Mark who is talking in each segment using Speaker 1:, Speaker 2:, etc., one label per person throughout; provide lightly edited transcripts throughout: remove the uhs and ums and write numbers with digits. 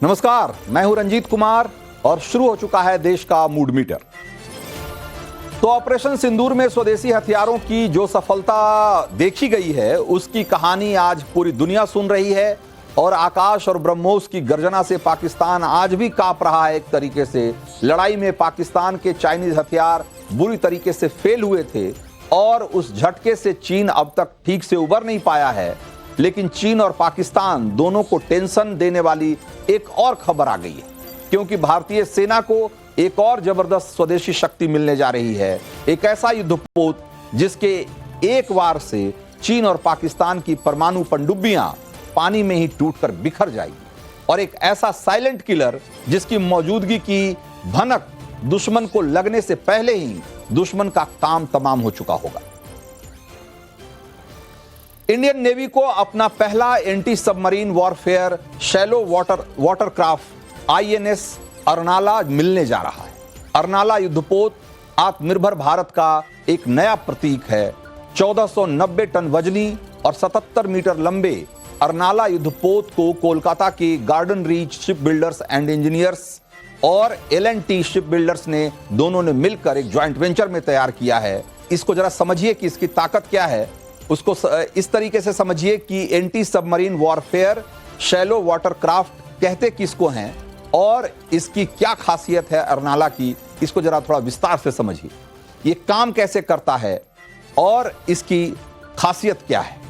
Speaker 1: नमस्कार, मैं हूं रंजीत कुमार और शुरू हो चुका है देश का मूड मीटर। तो ऑपरेशन सिंदूर में स्वदेशी हथियारों की जो सफलता देखी गई है उसकी कहानी आज पूरी दुनिया सुन रही है और आकाश और ब्रह्मोस की गर्जना से पाकिस्तान आज भी कांप रहा है। एक तरीके से लड़ाई में पाकिस्तान के चाइनीज हथियार बुरी तरीके से फेल हुए थे और उस झटके से चीन अब तक ठीक से उबर नहीं पाया है। लेकिन चीन और पाकिस्तान दोनों को टेंशन देने वाली एक और खबर आ गई है, क्योंकि भारतीय सेना को एक और जबरदस्त स्वदेशी शक्ति मिलने जा रही है। एक ऐसा युद्धपोत जिसके एक वार से चीन और पाकिस्तान की परमाणु पनडुब्बियां पानी में ही टूटकर बिखर जाएगी, और एक ऐसा साइलेंट किलर जिसकी मौजूदगी की भनक दुश्मन को लगने से पहले ही दुश्मन का काम तमाम हो चुका होगा। इंडियन नेवी को अपना पहला anti submarine warfare shallow watercraft INS Arnala मिलने जा रहा है। अर्नाला युद्धपोत आत्मनिर्भर भारत का एक नया प्रतीक है। 1490 टन वजनी और 77 मीटर लंबे अर्नाला युद्धपोत को कोलकाता के garden reach ship builders and engineers और एल&टी शिप बिल्डर्स ने दोनों ने मिलकर एक ज्वाइंट वेंचर में तैयार किया है। इसको जरा समझिए कि इसकी ताकत क्या है। उसको इस तरीके से समझिए कि anti submarine warfare shallow watercraft कहते किसको हैं और इसकी क्या खासियत है अर्नाला की, इसको जरा थोड़ा विस्तार से समझिए। ये काम कैसे करता है और इसकी खासियत क्या है।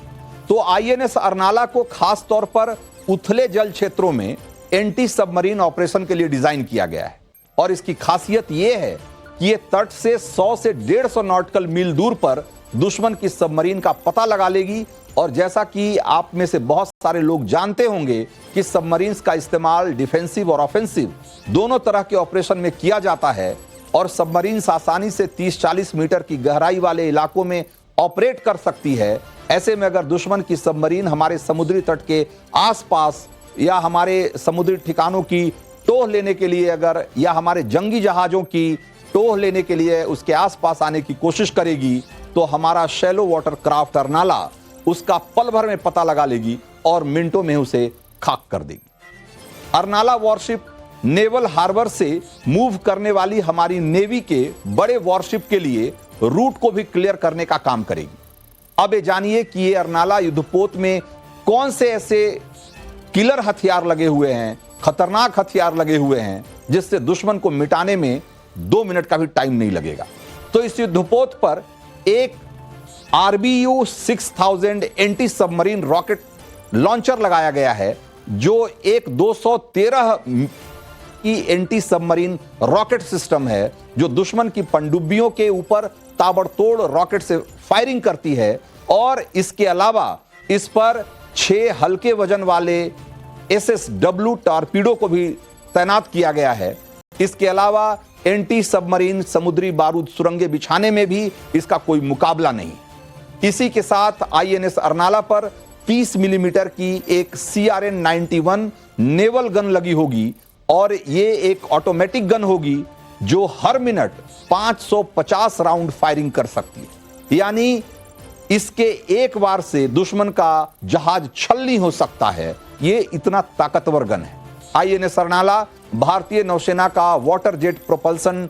Speaker 1: तो आईएनएस अर्नाला को खास तौर पर उथले जल क्षेत्रों में एंटी सबमरीन ऑपरेशन के लिए डिजाइन किया गया है, और इसकी खासियत यह है कि यह तट से 100 से 150 नॉटिकल मील दूर पर दुश्मन की सबमरीन का पता लगा लेगी। और जैसा कि आप में से बहुत सारे लोग जानते होंगे कि सबमरीन्स का इस्तेमाल डिफेंसिव और ऑफेंसिव दोनों तरह के ऑपरेशन में किया जाता है, और सबमरीन्स आसानी से 30-40 मीटर की गहराई वाले इलाकों में ऑपरेट कर सकती है। ऐसे में अगर दुश्मन की सबमरीन हमारे समुद्री तट के आसपास या हमारे समुद्री ठिकानों की टोह लेने के लिए अगर या हमारे जंगी जहाजों की टोह लेने के लिए उसके आसपास आने की कोशिश करेगी, तो हमारा शैलो वाटरक्राफ्ट अर्नाला उसका पल भर में पता लगा लेगी और मिनटों में उसे खाक कर देगी। अर्नाला वॉरशिप नेवल हार्बर से मूव करने वाली हमारी नेवी के बड़े वॉरशिप के लिए रूट को भी क्लियर करने का काम करेगी। अब ये जानिए कि ये अर्नाला युद्धपोत में कौन से ऐसे किलर हथियार लगे हुए हैं, खतरनाक हथियार लगे हुए हैं, जिससे दुश्मन को मिटाने में 2 मिनट का भी टाइम नहीं लगेगा। तो इस युद्धपोत पर एक RBU 6000 anti submarine rocket launcher लगाया गया है, जो एक 213 की एंटी सबमरीन रॉकेट सिस्टम है, जो दुश्मन की पनडुब्बियों के ऊपर ताबड़तोड़ रॉकेट से फायरिंग करती है। और इसके अलावा इस पर 6 हल्के वजन वाले SSW टॉर्पीडो को भी तैनात किया गया है। इसके अलावा एंटी सबमरीन समुद्री बारूद सुरंगें बिछाने में भी इसका कोई मुकाबला नहीं। इसी के साथ आईएनएस अर्नाला पर 30 मिलीमीटर की एक CRN-91 नेवल गन लगी होगी, और ये एक ऑटोमेटिक गन होगी जो हर मिनट 550 राउंड फायरिंग कर सकती है। यानी इसके एक बार से दुश्मन का जहाज छलनी हो सकता है। ये इतना ताकतवर गन है। आईएनएस अर्नाला भारतीय नौसेना का water jet propulsion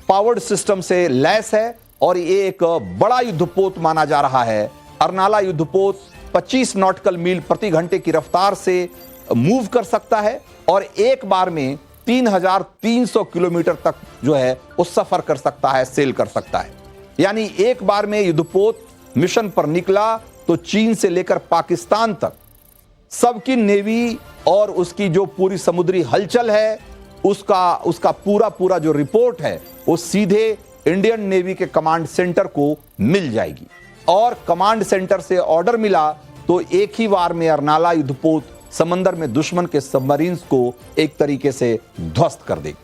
Speaker 1: powered system से लैस है, और ये एक बड़ा युद्धपोत माना जा रहा है। अर्नाला युद्धपोत 25 नॉटिकल मील प्रति घंटे की रफ्तार से मूव कर सकता है, और एक बार में 3300 किलोमीटर तक जो है वो सफर कर सकता है, सेल कर सकता है। यानी एक बार में युद्धपोत मिशन पर निकला तो चीन से लेकर पाकिस्तान तक सबकी नेवी और उसकी जो पूरी समुद्री हलचल है उसका पूरा जो रिपोर्ट है वो सीधे इंडियन नेवी के कमांड सेंटर को मिल जाएगी। और कमांड सेंटर से ऑर्डर मिला तो एक ही बार में अर्नाला युद्धपोत समंदर में दुश्मन के सबमरीन्स को एक तरीके से ध्वस्त कर देगी।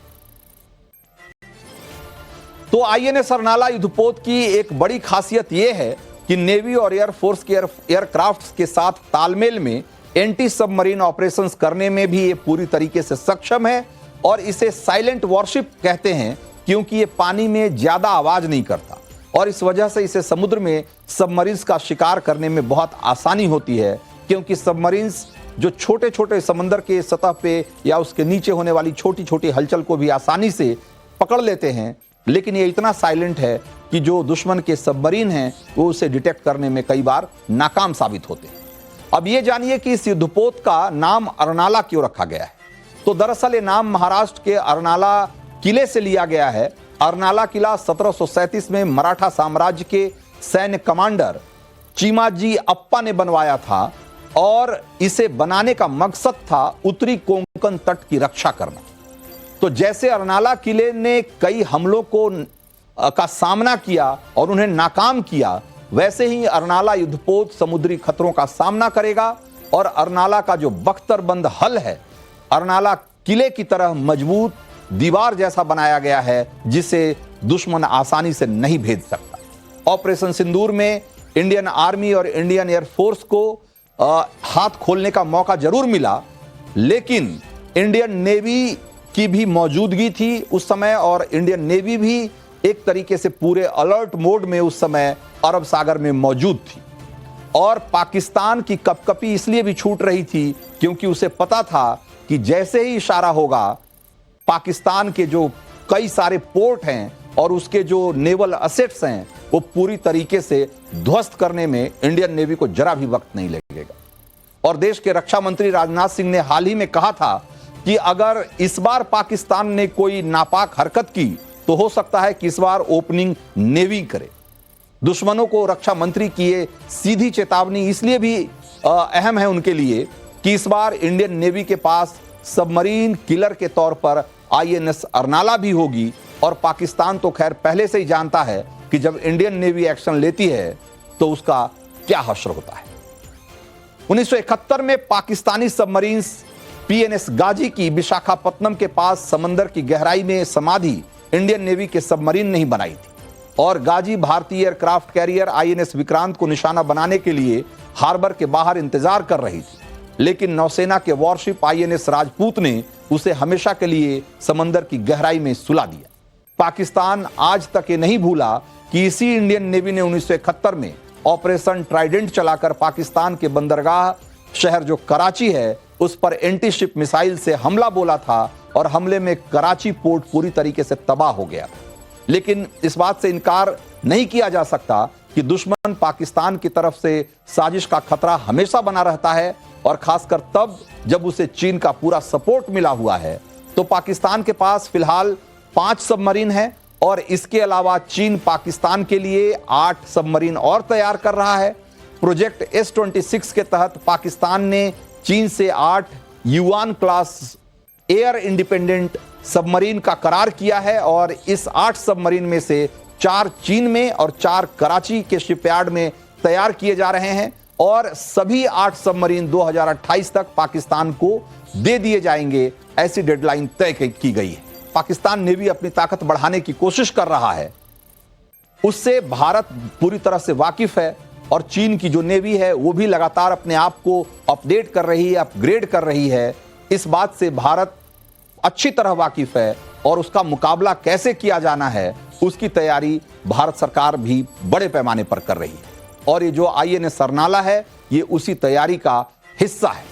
Speaker 1: तो आईएनएस अर्नाला युद्धपोत की एक बड़ी खासियत यह है कि नेवी और एयरफोर्स के एयरक्राफ्ट के साथ तालमेल में एंटी सबमरीन ऑपरेशंस करने में भी ये पूरी तरीके से सक्षम है। और इसे साइलेंट वॉरशिप कहते हैं क्योंकि ये पानी में ज्यादा आवाज नहीं करता, और इस वजह से इसे समुद्र में सबमरीन्स का शिकार करने में बहुत आसानी होती है, क्योंकि सबमरीन्स जो छोटे छोटे समंदर के सतह पे या उसके नीचे होने वाली छोटी छोटी हलचल को भी आसानी से पकड़ लेते हैं, लेकिन ये इतना साइलेंट है कि जो दुश्मन के सबमरीन हैं वो उसे डिटेक्ट करने में कई बार नाकाम साबित होते हैं। अब ये जानिए कि इस युद्धपोत का नाम अर्नाला क्यों रखा गया है। तो दरअसल ये नाम महाराष्ट्र के अर्नाला किले से लिया गया है। अर्नाला किला 1737 में मराठा साम्राज्य के सैन्य कमांडर चीमाजी अप्पा ने बनवाया था और इसे बनाने का मकसद था उत्तरी कोंकण तट की रक्षा करना। तो जैसे अर्नाला किले ने कई हमलों का सामना किया और उन्हें नाकाम किया, वैसे ही अर्नाला युद्धपोत समुद्री खतरों का सामना करेगा और अर्नाला का जो बख्तरबंद हल है, अर्नाला किले की तरह मजबूत दीवार जैसा बनाया गया है जिसे दुश्मन आसानी से नहीं भेद सकता। ऑपरेशन सिंदूर में इंडियन आर्मी और इंडियन एयरफोर्स को हाथ खोलने का मौका जरूर मिला, लेकिन इंडियन नेवी की भी मौजूदगी थी उस समय और इंडियन नेवी भी एक तरीके से पूरे अलर्ट मोड में उस समय अरब सागर में मौजूद थी। और पाकिस्तान की कपकपी इसलिए भी छूट रही थी क्योंकि उसे पता था कि जैसे ही इशारा होगा, पाकिस्तान के जो कई सारे पोर्ट हैं और उसके जो नेवल असेट्स हैं वो पूरी तरीके से ध्वस्त करने में इंडियन नेवी को जरा भी वक्त नहीं लगेगा। और देश के रक्षा मंत्री राजनाथ सिंह ने हाल ही में कहा था कि अगर इस बार पाकिस्तान ने कोई नापाक हरकत की तो हो सकता है कि इस बार ओपनिंग नेवी करे। दुश्मनों को रक्षा मंत्री की ये सीधी चेतावनी इसलिए भी अहम है उनके लिए कि इस बार इंडियन नेवी के पास सबमरीन किलर के तौर पर आईएनएस अर्नाला भी होगी। और पाकिस्तान तो खैर पहले से ही जानता है कि जब इंडियन नेवी एक्शन लेती है तो उसका क्या हश्र होता है। 1971 में पाकिस्तानी सबमरीन्स पीएनएस गाजी की विशाखापत्तनम के पास समंदर की गहराई में समाधि इंडियन नेवी के सबमरीन नहीं बनाई थी और गाजी भारतीय एयरक्राफ्ट कैरियर आईएनएस विक्रांत को निशाना बनाने के लिए हार्बर के बाहर इंतजार कर रही थी, लेकिन नौसेना के वॉरशिप आईएनएस राजपूत ने उसे हमेशा के लिए समंदर की गहराई में सुला दिया। पाकिस्तान आज तक ये नहीं भूला कि इसी इंडियन नेवी ने 1971 में ऑपरेशन ट्राइडेंट चलाकर पाकिस्तान के बंदरगाह शहर जो कराची है उस पर एंटी शिप मिसाइल से हमला बोला था और हमले में कराची पोर्ट पूरी तरीके से तबाह हो गया। लेकिन इस बात से इनकार नहीं किया जा सकता कि दुश्मन पाकिस्तान की तरफ से साजिश का खतरा हमेशा बना रहता है और खासकर तब जब उसे चीन का पूरा सपोर्ट मिला हुआ है। तो पाकिस्तान के पास फिलहाल 5 सबमरीन है और इसके अलावा चीन पाकिस्तान के लिए 8 सबमरीन और तैयार कर रहा है। प्रोजेक्ट S-26 के तहत पाकिस्तान ने चीन से 8 yuan class air independent submarine का करार किया है और इस 8 सबमरीन में से 4 चीन में और 4 कराची के शिपयार्ड में तैयार किए जा रहे हैं और सभी 8 सबमरीन 2028 तक पाकिस्तान को दे दिए जाएंगे, ऐसी डेडलाइन तय की गई है। पाकिस्तान नेवी अपनी ताकत बढ़ाने की कोशिश कर रहा है, उससे भारत पूरी तरह से वाकिफ है और चीन की जो नेवी है वो भी लगातार अपने आप को अपडेट कर रही है, अपग्रेड कर रही है। इस बात से भारत अच्छी तरह वाकिफ है और उसका मुकाबला कैसे किया जाना है उसकी तैयारी भारत सरकार भी बड़े पैमाने पर कर रही है। और ये जो आईएनएस अर्नाला है ये उसी तैयारी का हिस्सा है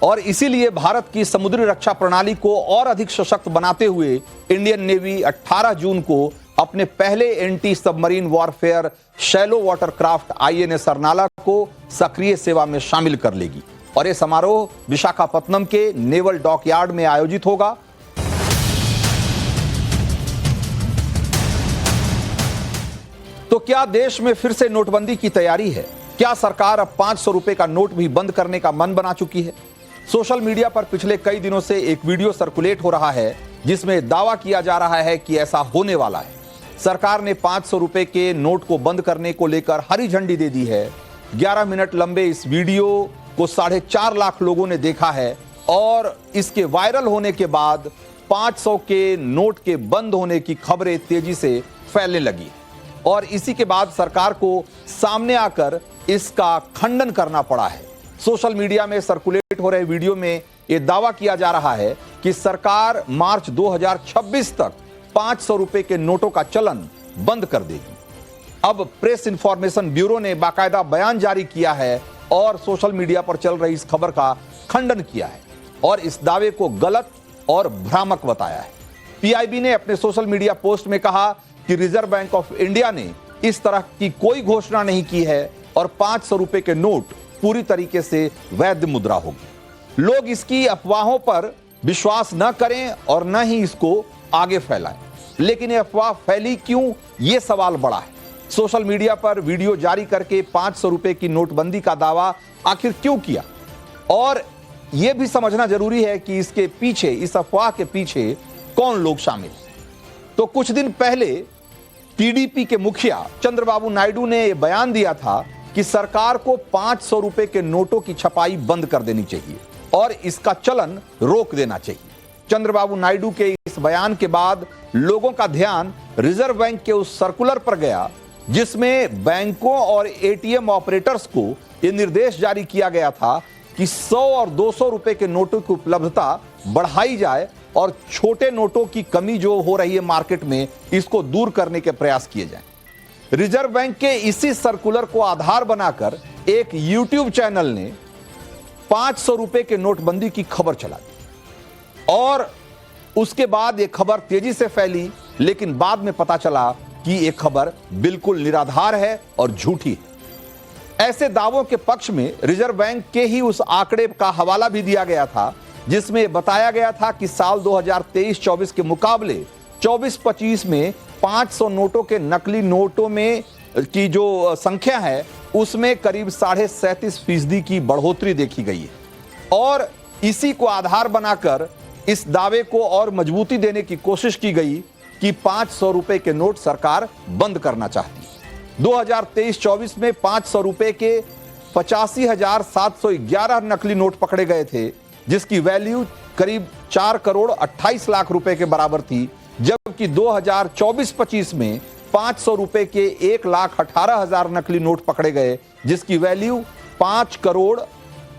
Speaker 1: और इसीलिए भारत की समुद्री रक्षा प्रणाली को और अधिक सशक्त बनाते हुए इंडियन नेवी 18 जून को अपने पहले anti submarine warfare shallow watercraft INS Arnala को सक्रिय सेवा में शामिल कर लेगी और यह समारोह विशाखापत्तनम के नेवल डॉकयार्ड में आयोजित होगा। तो क्या देश में फिर से नोटबंदी की तैयारी है? क्या सरकार अब 500 रुपए का नोट भी बंद करने का मन बना चुकी है? सोशल मीडिया पर पिछले कई दिनों से एक वीडियो सर्कुलेट हो रहा है जिसमें दावा किया जा रहा है कि ऐसा होने वाला है। सरकार ने 500 रुपए के नोट को बंद करने को लेकर हरी झंडी दे दी है। 11 मिनट लंबे इस वीडियो को 4.5 लाख लोगों ने देखा है और इसके वायरल होने के बाद 500 के नोट के बंद होने की खबरें तेजी से फैलने लगी और इसी के बाद सरकार को सामने आकर इसका खंडन करना पड़ा है। सोशल मीडिया में सर्कुलेट हो रहे वीडियो में यह दावा किया जा रहा है कि सरकार मार्च 2026 तक 500 रुपए के नोटों का चलन बंद कर देगी। अब प्रेस इंफॉर्मेशन ब्यूरो ने बाकायदा बयान जारी किया है और सोशल मीडिया पर चल रही इस खबर का खंडन किया है और इस दावे को गलत और भ्रामक बताया है। पीआईबी ने अपने सोशल मीडिया पोस्ट में कहा कि रिजर्व बैंक ऑफ इंडिया ने इस तरह की कोई घोषणा नहीं की है और 500 रुपए के नोट पूरी तरीके से वैध मुद्रा होगी। लोग इसकी अफवाहों पर विश्वास न करें और न ही इसको आगे फैलाएं। लेकिन यह अफवाह फैली क्यों, यह सवाल बड़ा है। सोशल मीडिया पर वीडियो जारी करके 500 रुपए की नोटबंदी का दावा आखिर क्यों किया, और यह भी समझना जरूरी है कि इसके पीछे, इस अफवाह के पीछे कौन लोग शामिल हैं। तो कुछ दिन पहले टीडीपी के मुखिया चंद्रबाबू नायडू ने यह बयान दिया था कि सरकार को 500 रुपए के नोटों की छपाई बंद कर देनी चाहिए और इसका चलन रोक देना चाहिए। चंद्रबाबू नायडू के इस बयान के बाद लोगों का ध्यान रिजर्व बैंक के उस सर्कुलर पर गया जिसमें बैंकों और एटीएम ऑपरेटर्स को यह निर्देश जारी किया गया था कि 100 और 200 रुपए के नोटों की उपलब्धता बढ़ाई जाए और छोटे नोटों की कमी जो हो रही है मार्केट में, इसको दूर करने के प्रयास किए जाएं। रिजर्व बैंक के इसी सर्कुलर को आधार बनाकर एक यूट्यूब चैनल ने 500 रुपए के नोटबंदी की खबर चला दी और उसके बाद यह खबर तेजी से फैली, लेकिन बाद में पता चला कि यह खबर बिल्कुल निराधार है और झूठी है। ऐसे दावों के पक्ष में रिजर्व बैंक के ही उस आंकड़े का हवाला भी दिया गया था जिसमें बताया गया था कि साल 2023-24 के मुकाबले 24-25 में 500 नोटों के नकली नोटों में की जो संख्या है उसमें करीब 37.5% की बढ़ोतरी देखी गई है। और इसी को आधार बनाकर इस दावे को और मजबूती देने की कोशिश की गई कि 500 रुपए के नोट सरकार बंद करना चाहती है। 2023-24 में 500 रुपए के 85,711 नकली नोट पकड़े गए थे जिसकी वैल्यू करीब 4 करोड़ 28 लाख रुपए के बराबर थी, जबकि 2024-25 में 500 रुपए के 1,18,000 नकली नोट पकड़े गए जिसकी वैल्यू 5 करोड़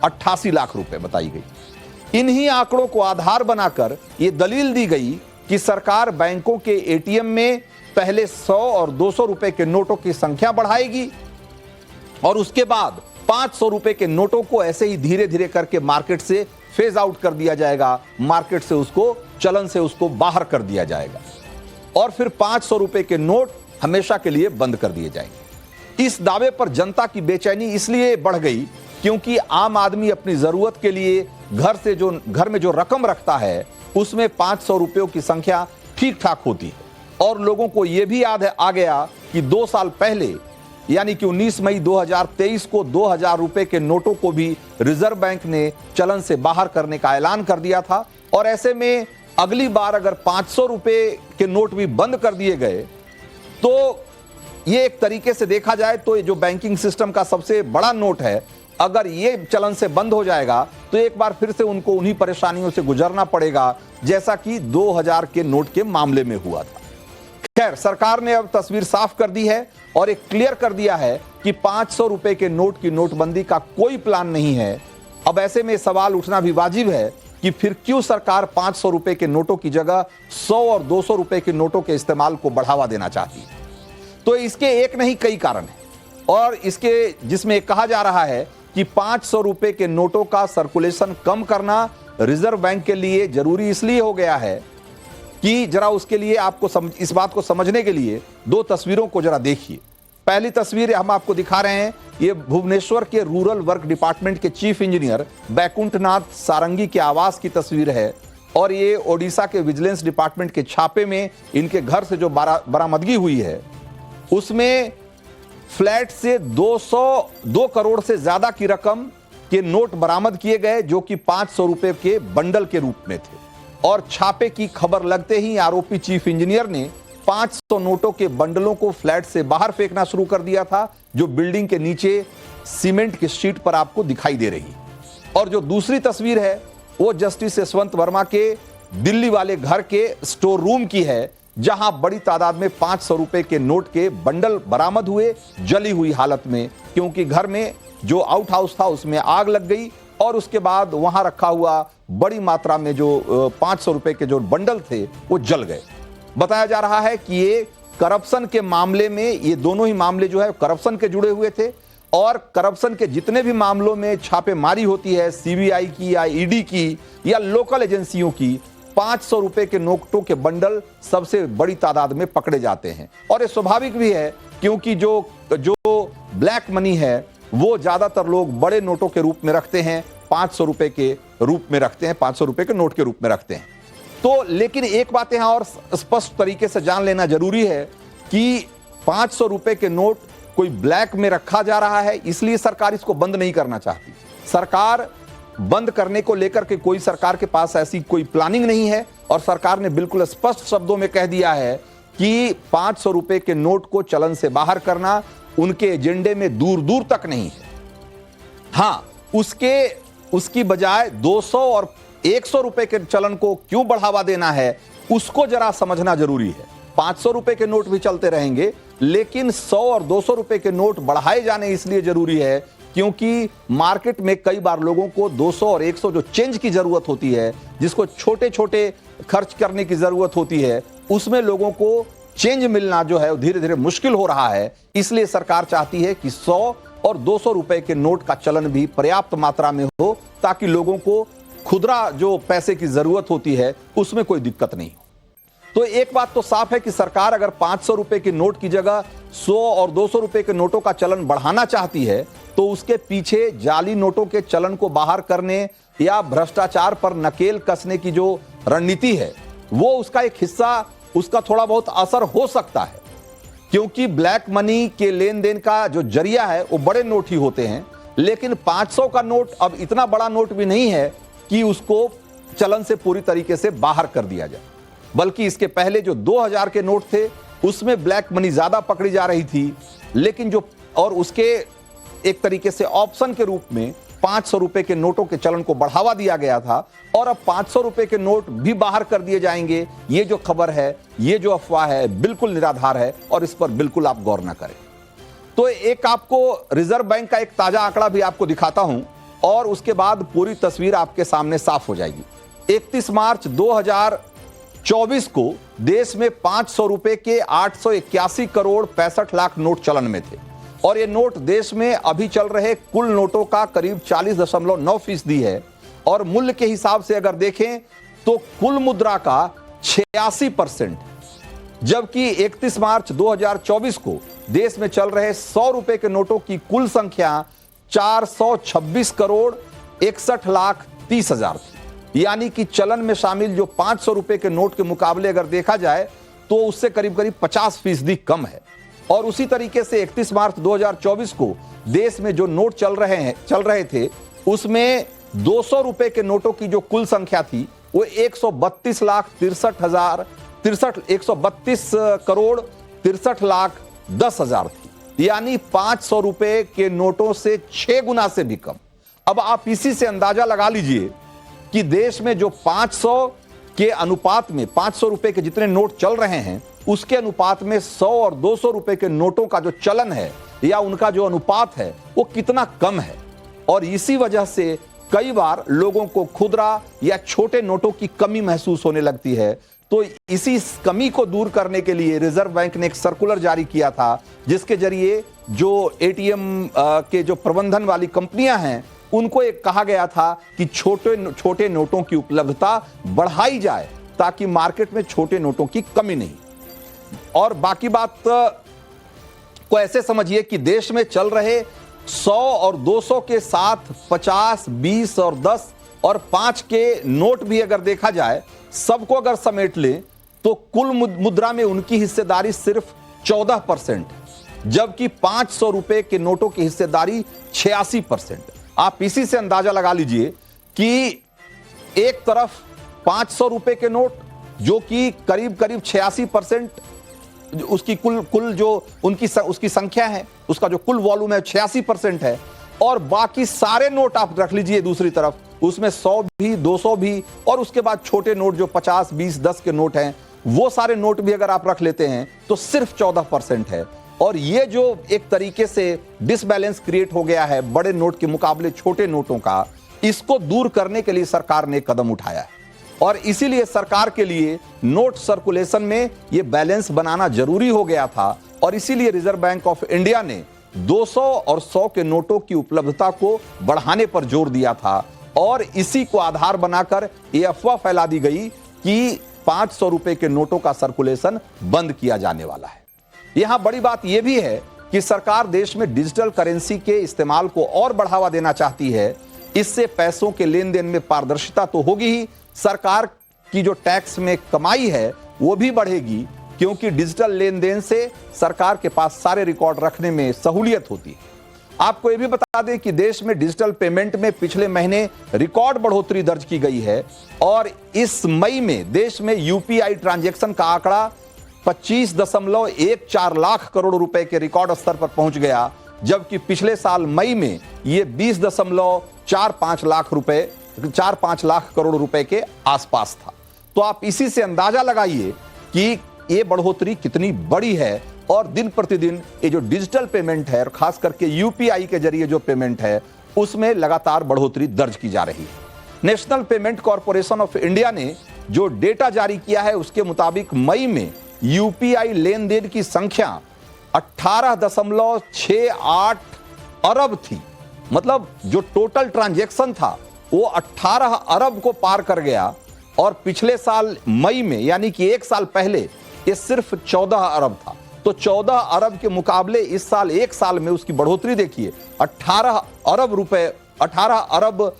Speaker 1: 88 लाख रुपए बताई गई। इन्हीं आंकड़ों को आधार बनाकर यह दलील दी गई कि सरकार बैंकों के एटीएम में पहले 100 और 200 रुपए के नोटों की संख्या बढ़ाएगी और उसके बाद 500 रुपए के नोटों को ऐसे ही धीरे धीरे करके मार्केट से फेज आउट कर दिया जाएगा, मार्केट से उसको, चलन से उसको बाहर कर दिया जाएगा और फिर 500 रुपए के नोट हमेशा के लिए बंद कर दिए जाएंगे। इस दावे पर जनता की बेचैनी इसलिए बढ़ गई क्योंकि आम आदमी अपनी जरूरत के लिए घर में जो रकम रखता है उसमें 500 रुपयों की संख्या ठीक ठाक होती है और लोगों को यह भी याद आ गया कि 2 साल पहले यानी कि 19 मई 2023 को 2000 रुपए के नोटों को भी रिजर्व बैंक ने चलन से बाहर करने का ऐलान कर दिया था और ऐसे में अगली बार अगर 500 रुपए के नोट भी बंद कर दिए गए तो ये एक तरीके से देखा जाए तो ये जो बैंकिंग सिस्टम का सबसे बड़ा नोट है, अगर ये चलन से बंद हो जाएगा तो एक बार फिर से उनको उन्हीं परेशानियों से गुजरना पड़ेगा जैसा कि 2000 के नोट के मामले में हुआ था। खैर, सरकार ने अब तस्वीर साफ कर दी है और एक क्लियर कर दिया है कि 500 रुपए के नोट की नोटबंदी का कोई प्लान नहीं है। अब ऐसे में सवाल उठना भी वाजिब है कि फिर क्यों सरकार 500 रुपए के नोटों की जगह 100 और 200 रुपए के नोटों के इस्तेमाल को बढ़ावा देना चाहती है। तो इसके एक नहीं कई कारण हैं और इसके जिसमें कहा जा रहा है कि 500 रुपए के नोटों का सर्कुलेशन कम करना रिजर्व बैंक के लिए जरूरी इसलिए हो गया है कि जरा उसके लिए आपको इस बात को समझने के लिए 2 तस्वीरों को जरा देखिए। पहली तस्वीर हम आपको दिखा रहे हैं, ये भुवनेश्वर के रूरल वर्क डिपार्टमेंट के चीफ इंजीनियर बैकुंठनाथ सारंगी के आवास की तस्वीर है और ये ओडिशा के विजिलेंस डिपार्टमेंट के छापे में इनके घर से जो बरामदगी हुई है उसमें फ्लैट से 202 करोड़ से ज्यादा की रकम के नोट बरामद किए गए जो कि 500 रुपए के बंडल के रूप में थे और छापे की खबर लगते ही आरोपी चीफ इंजीनियर ने 500 नोटों के बंडलों को फ्लैट से बाहर फेंकना शुरू कर दिया था जो बिल्डिंग के नीचे सीमेंट की शीट पर आपको दिखाई दे रही। और जो दूसरी तस्वीर है वो जस्टिस यशवंत वर्मा के दिल्ली वाले घर के स्टोर रूम की है जहां बड़ी तादाद में 500 रुपए के नोट के बंडल बरामद हुए जली हुई हालत में, क्योंकि घर में जो आउट हाउस था उसमें आग लग गई और उसके बाद वहां रखा हुआ बड़ी मात्रा में जो 500 रुपए के जो बंडल थे वो जल गए। बताया जा रहा है कि ये करप्शन के मामले में, ये दोनों ही मामले जो है करप्शन के जुड़े हुए थे और करप्शन के जितने भी मामलों में छापेमारी होती है, सीबीआई की या ईडी की या लोकल एजेंसियों की, 500 रुपए के नोटों के बंडल सबसे बड़ी तादाद में पकड़े जाते हैं। और ये स्वाभाविक भी है, क्योंकि जो ब्लैक मनी है वो ज्यादातर लोग बड़े नोटों के रूप में रखते हैं, 500 रुपए के रूप में रखते हैं, 500 रुपए के नोट के रूप में रखते हैं। तो लेकिन एक बात यहां और स्पष्ट तरीके से जान लेना जरूरी है कि 500 रुपए के नोट कोई ब्लैक में रखा जा रहा है, इसलिए सरकार इसको बंद नहीं करना चाहती। सरकार बंद करने को लेकर के कोई सरकार के पास ऐसी कोई प्लानिंग नहीं है, और सरकार ने बिल्कुल स्पष्ट शब्दों में कह दिया है कि 500 रुपए के नोट को चलन से बाहर करना उनके एजेंडे में दूर दूर तक नहीं है। हां, उसकी बजाय 200 और 100 रुपए के चलन को क्यों बढ़ावा देना है, उसको जरा समझना जरूरी है। 500 रुपए के नोट भी चलते रहेंगे, लेकिन 100 और 200 रुपए के नोट बढ़ाए जाने इसलिए जरूरी है क्योंकि मार्केट में कई बार लोगों को 200 और 100 जो चेंज की जरूरत होती है, जिसको छोटे छोटे खर्च करने की जरूरत होती है, उसमें लोगों को चेंज मिलना जो है धीरे धीरे मुश्किल हो रहा है। इसलिए सरकार चाहती है कि 100 और 200 रुपए के नोट का चलन भी पर्याप्त मात्रा में हो, ताकि लोगों को खुदरा जो पैसे की जरूरत होती है उसमें कोई दिक्कत नहीं हो। तो एक बात तो साफ है कि सरकार अगर 500 रुपए के नोट की जगह 100 और 200 रुपए के नोटों का चलन बढ़ाना चाहती है, तो उसके पीछे जाली नोटों के चलन को बाहर करने या भ्रष्टाचार पर नकेल कसने की जो रणनीति है, वो उसका एक हिस्सा, उसका थोड़ा बहुत असर हो सकता है। क्योंकि ब्लैक मनी के लेन देन का जो जरिया है वो बड़े नोट ही होते हैं, लेकिन 500 का नोट अब इतना बड़ा नोट भी नहीं है कि उसको चलन से पूरी तरीके से बाहर कर दिया जाए। बल्कि इसके पहले जो 2000 के नोट थे उसमें ब्लैक मनी ज्यादा पकड़ी जा रही थी, लेकिन और उसके एक तरीके से ऑप्शन के रूप में 500 रुपए के नोटों के चलन को बढ़ावा दिया गया था, और अब 500 रुपए के नोट भी बाहर कर दिए जाएंगे। ये जो खबर है, ये जो अफवाह है, बिल्कुल निराधार है और इस पर बिल्कुल आप गौर ना करें। तो एक आपको रिजर्व बैंक का एक ताजा आंकड़ा भी आपको दिखाता हूं, और उसके बाद पूरी तस्वीर आपके सामने साफ हो जाएगी। 31 मार्च 2024 को देश में 500 रुपए के 881 करोड़ 65 लाख नोट चलन में थे, और ये नोट देश में अभी चल रहे कुल नोटों का करीब 40.9% है। और मूल्य के हिसाब से अगर देखें तो कुल मुद्रा का 86%, जबकि 31 मार्च 2024 को देश में चल रहे 100 रुपए के नोटों की कुल संख्या 426 करोड़ 61 लाख 30 हजार थी। यानी कि चलन में शामिल जो 500 रुपए के नोट के मुकाबले अगर देखा जाए तो उससे करीब करीब 50% कम है। और उसी तरीके से 31 मार्च 2024 को देश में जो नोट चल रहे थे, उसमें 200 रुपए के नोटों की जो कुल संख्या थी वो 132 करोड़ 63 लाख 10 हजार थी। यानी 500 रुपए के नोटों से 6 गुना से भी कम। अब आप इसी से अंदाजा लगा लीजिए कि देश में जो 500 के अनुपात में 500 रुपए के जितने नोट चल रहे हैं, उसके अनुपात में 100 और 200 रुपए के नोटों का जो चलन है या उनका जो अनुपात है वो कितना कम है। और इसी वजह से कई बार लोगों को खुदरा या छोटे नोटों की कमी महसूस होने लगती है। तो इसी कमी को दूर करने के लिए रिजर्व बैंक ने एक सर्कुलर जारी किया था, जिसके जरिए जो एटीएम के जो प्रबंधन वाली कंपनियां हैं उनको एक कहा गया था कि छोटे नोटों की उपलब्धता बढ़ाई जाए, ताकि मार्केट में छोटे नोटों की कमी नहीं। और बाकी बात को ऐसे समझिए कि देश में चल रहे 100 और 200 के साथ 50, 20 और 10 और 5 के नोट भी अगर देखा जाए, सबको अगर समेट लें तो कुल मुद्रा में उनकी हिस्सेदारी सिर्फ 14%, जबकि 500 रुपए के नोटों की हिस्सेदारी 86%। आप इसी से अंदाजा लगा लीजिए कि एक तरफ 500 रुपए के नोट जो कि करीब 86% उसकी कुल जो उसकी संख्या है, उसका जो कुल वॉल्यूम है 86% है, और बाकी सारे नोट आप रख लीजिए दूसरी तरफ, उसमें 100 भी 200 भी, और उसके बाद छोटे नोट जो 50, 20, 10 के नोट हैं, वो सारे नोट भी अगर आप रख लेते हैं तो सिर्फ 14% है। और ये जो एक तरीके से डिसबैलेंस क्रिएट हो गया है बड़े नोट के मुकाबले छोटे नोटों का, इसको दूर करने के लिए सरकार ने कदम उठाया है। और इसीलिए सरकार के लिए नोट सर्कुलेशन में ये बैलेंस बनाना जरूरी हो गया था, और इसीलिए रिजर्व बैंक ऑफ इंडिया ने 200 और 100 के नोटों की उपलब्धता को बढ़ाने पर जोर दिया था और इसी को आधार बनाकर यह अफवाह फैला दी गई कि 500 रुपए के नोटों का सर्कुलेशन बंद किया जाने वाला है। यहां बड़ी बात यह भी है कि सरकार देश में डिजिटल करेंसी के इस्तेमाल को और बढ़ावा देना चाहती है। इससे पैसों के लेन देन में पारदर्शिता तो होगी ही, सरकार की जो टैक्स में कमाई है वो भी बढ़ेगी, क्योंकि डिजिटल लेन देन से सरकार के पास सारे रिकॉर्ड रखने में सहूलियत होती है। आपको यह भी बता दें कि देश में डिजिटल पेमेंट में पिछले महीने रिकॉर्ड बढ़ोतरी दर्ज की गई है और इस मई में देश में यूपीआई ट्रांजैक्शन का आंकड़ा 25.14 लाख करोड़ रुपए के रिकॉर्ड स्तर पर पहुंच गया, जबकि पिछले साल मई में यह 20.45 लाख करोड़ रुपए के आसपास था। तो आप इसी से अंदाजा लगाइए कि यह बढ़ोतरी कितनी बड़ी है और दिन प्रतिदिन ये जो डिजिटल पेमेंट है और खास करके यूपीआई के जरिए जो पेमेंट है उसमें लगातार बढ़ोतरी दर्ज की जा रही है। National payment corporation of India ने जो डेटा जारी किया है उसके मुताबिक मई में यूपीआई लेन देन की संख्या 18.68 अरब थी। मतलब जो टोटल ट्रांजैक्शन था वो 18 अरब को पार कर गया और पिछले साल मई में यानी कि एक साल पहले ये सिर्फ 14 अरब था। तो 14 अरब के मुकाबले इस साल एक साल में उसकी बढ़ोतरी देखिए, 18 अरब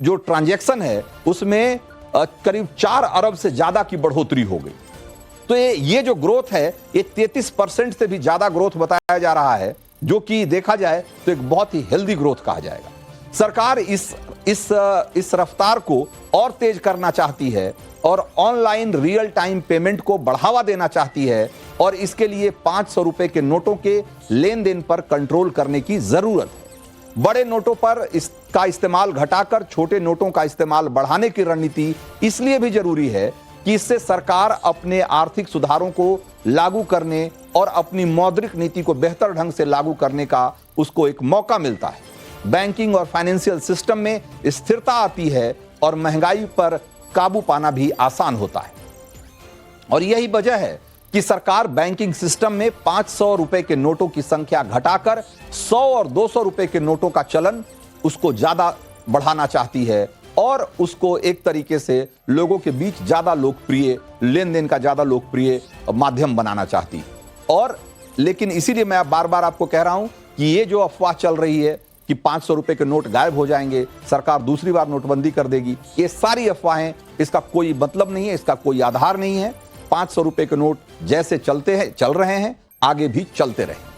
Speaker 1: जो ट्रांजैक्शन है उसमें करीब 4 अरब से ज्यादा की बढ़ोतरी हो गई। तो ये जो ग्रोथ है ये 33% से भी ज्यादा ग्रोथ बताया जा रहा है, जो कि देखा जाए तो एक बहुत ही हेल्दी ग्रोथ कहा जाएगा। सरकार इस रफ्तार को और तेज करना चाहती है और ऑनलाइन रियल टाइम पेमेंट को बढ़ावा देना चाहती है और इसके लिए 500 रुपए के नोटों के लेन देन पर कंट्रोल करने की जरूरत है। बड़े नोटों पर इसका इस्तेमाल घटाकर छोटे नोटों का इस्तेमाल बढ़ाने की रणनीति इसलिए भी जरूरी है कि इससे सरकार अपने आर्थिक सुधारों को लागू करने और अपनी मौद्रिक नीति को बेहतर ढंग से लागू करने का उसको एक मौका मिलता है। बैंकिंग और फाइनेंशियल सिस्टम में स्थिरता आती है और महंगाई पर काबू पाना भी आसान होता है। और यही वजह है कि सरकार बैंकिंग सिस्टम में 500 रुपए के नोटों की संख्या घटाकर 100 और 200 रुपए के नोटों का चलन उसको ज्यादा बढ़ाना चाहती है और उसको एक तरीके से लोगों के बीच ज्यादा लोकप्रिय लेन देन का ज्यादा लोकप्रिय माध्यम बनाना चाहती है। और लेकिन इसीलिए मैं बार बार आपको कह रहा हूं कि ये जो अफवाह चल रही है कि 500 रुपए के नोट गायब हो जाएंगे, सरकार दूसरी बार नोटबंदी कर देगी, ये सारी अफवाहें, इसका कोई मतलब नहीं है, इसका कोई आधार नहीं है। 500 रुपए के नोट जैसे चल रहे हैं आगे भी चलते रहें।